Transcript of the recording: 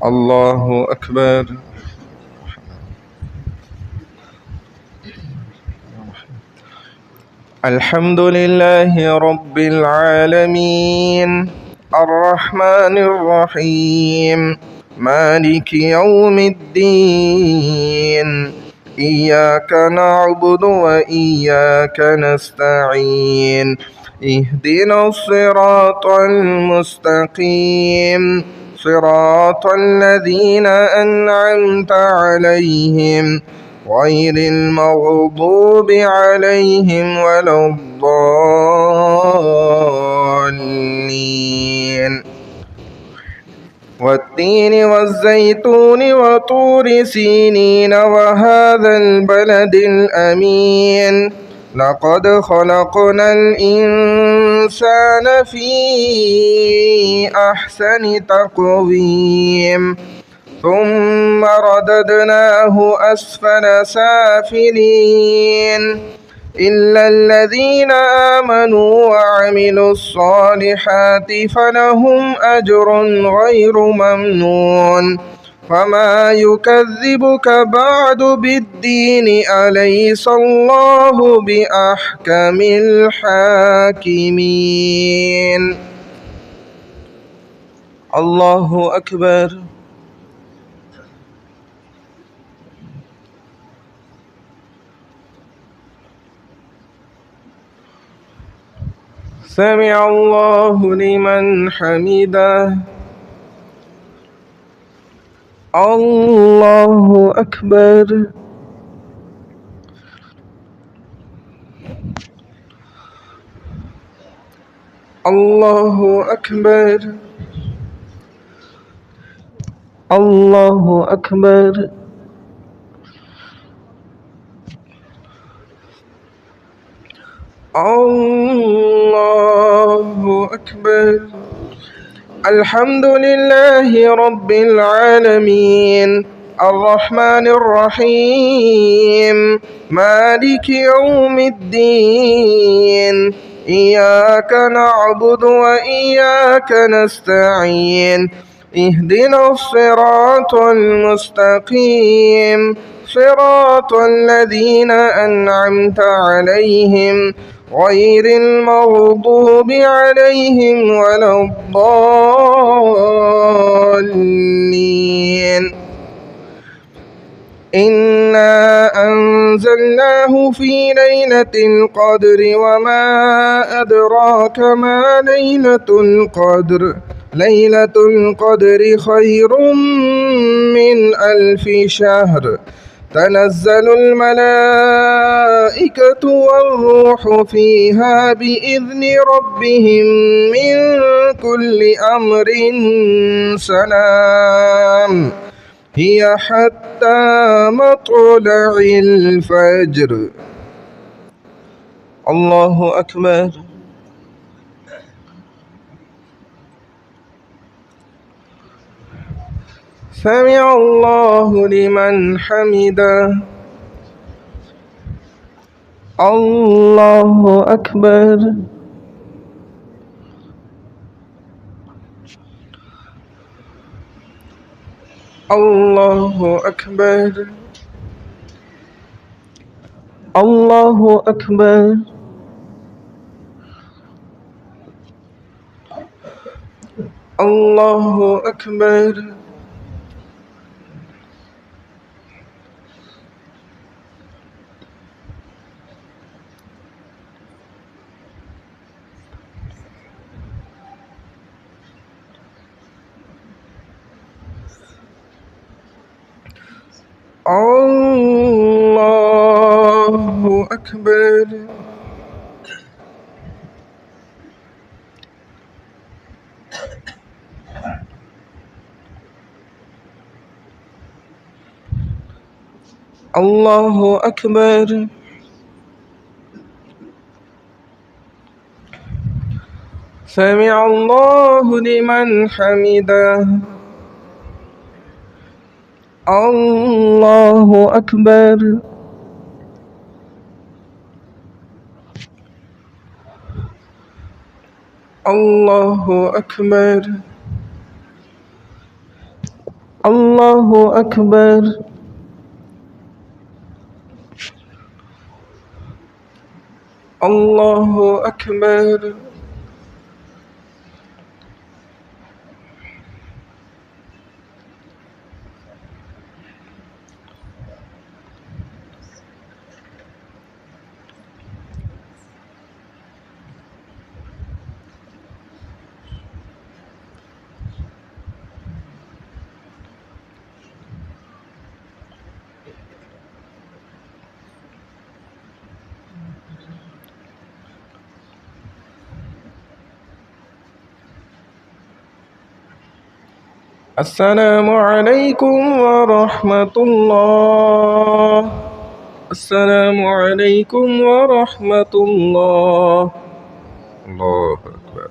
الله أكبر. الحمد لله رب العالمين الرحمن الرحيم مالك يوم الدين إياك نعبد وإياك نستعين اهدنا الصراط المستقيم صراط الذين أنعمت عليهم غير المغضوب عليهم ولا الضالين. والتين والزيتون وطور سينين وهذا البلد الأمين لقد خلقنا الإنسان في أحسن تقويم ثم رددناه أسفل سافلين إلا الذين آمنوا وعملوا الصالحات فلهم أجر غير ممنون. فما يكذبك بعد بالدين أليس الله بأحكم الحاكمين. الله أكبر. سمع الله لمن حمده. الله أكبر. الله أكبر. الله أكبر. الله أكبر. الحمد لله رب العالمين الرحمن الرحيم مالك يوم الدين إياك نعبد وإياك نستعين اهدنا الصراط المستقيم صراط الذين أنعمت عليهم غير المغضوب عليهم ولا الضالين. إنا أنزلناه في ليلة القدر وما أدراك ما ليلة القدر ليلة القدر خير من 1000 شهر تنزل الملائكة والروح فيها بإذن ربهم من كل أمر سلام هي حتى مطلع الفجر. الله أكبر. سمع الله لمن حمده. الله أكبر. الله أكبر. الله أكبر. الله أكبر. الله أكبر. الله أكبر. سمع الله لمن حمده. الله أكبر. الله أكبر. الله أكبر. الله أكبر. السلام عليكم ورحمة الله. السلام عليكم ورحمة الله. الله أكبر.